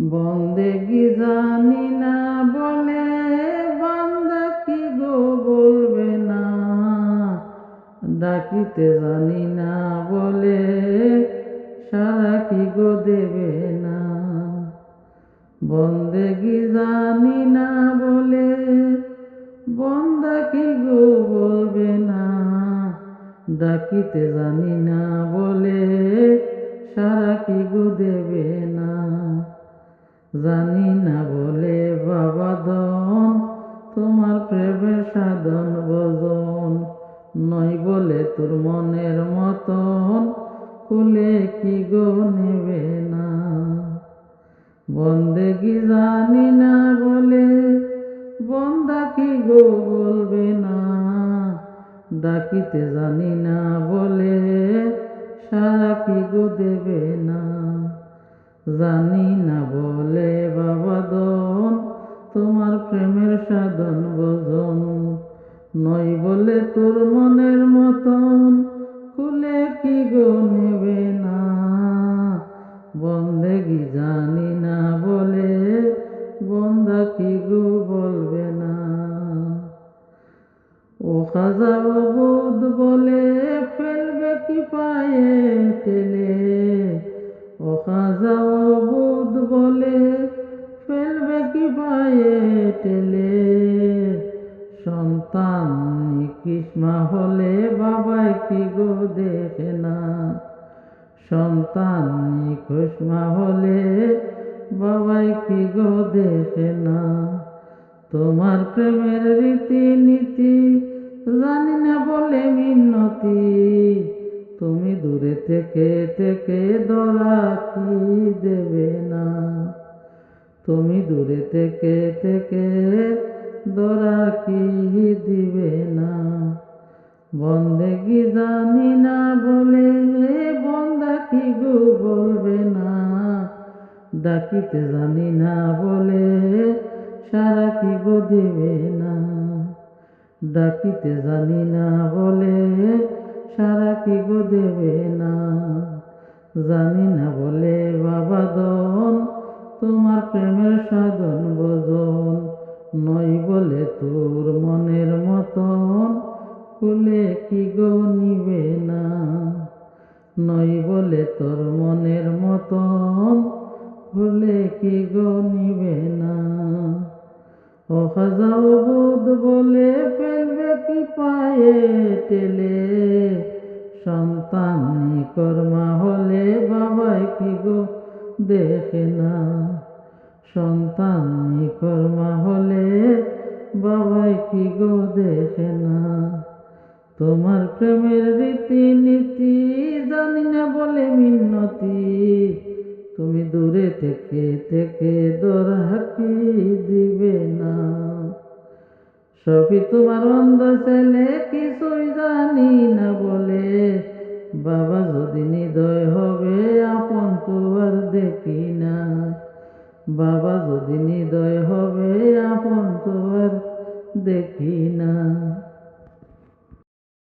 বন্দেগি জানি না বলে বান্দা কি গো বলবে না, ডাকিতে জানি না বলে সারা কি গো দেবে না। বন্দেগি জানি না বলে বন্দা কি গো বলবে না, ডাকিতে জানি না বলে সারা কি গো দেবে না। জানি না বলে বাবা দন তোমার প্রেমের সাধন ভজন, নয় বলে তোর মনের মতন কুলে কি গো নেবে না। বন্দেগি জানি না বলে বন্দা কি গো বলবে না, ডাকিতে জানি না বলে সারা কি গো দেবে না। জানি না বলে বাবা দন তোমার প্রেমের সাধন ভজন, নয় বলে তোর মনের মতন কুলে কি গো নেবে না। বন্দেগি জানি না বলে বন্দা কি গো বলবে না। ও খাজা বুদ বলে ফেলবে কি পায়ে টেলে, ও খাজা বুদ বলে ফেলবে কি পায়ে টেলে। সন্তান কিসমা হলে বাবাই কি গো দেখে না, সন্তান কিসমা হলে বাবাই কি গো দেখে না। তোমার প্রেমের রীতি নীতি জানি না বলে মিনতি, তুমি দূরে থেকে থেকে ধরা কি দেবে না। তুমি দূরে থেকে থেকে ধরা কি দিবে না। বন্দেগি জানি না বলে বন্দা কি গো বলবে না, ডাকিতে জানি না বলে সারা কি গো দেবে না। ডাকিতে জানি না বলে সারা কি গো দেবে না। জানি না বলে বাবা দন তোমার প্রেমের সাধন ভজন, নয় বলে তোর মনের মতন কুলে কি গো নিবে না। নয় বলে তোর মনের মতন কুলে কি গো নিবে না। ও খাজা বুদ বলে ফেলবে কি পায়ে টেলে, সন্তান কর্মা হলে বাবাই কি গো দেখে না। সন্তান কর্মা হলে বাবাই কি গো দেখে না। তোমার প্রেমের রীতি নীতি জানি না বলে মিনতি, তুমি দূরে থেকে থেকে ধরা কি দিবে না। সবই তোমার অন্ধ ছেলে কিছুই জানি না বলে, বাবা যদি হৃদয় হবে আপন তো আর দেখি না। বাবা যদি হৃদয় হবে আপন তো আর দেখি না।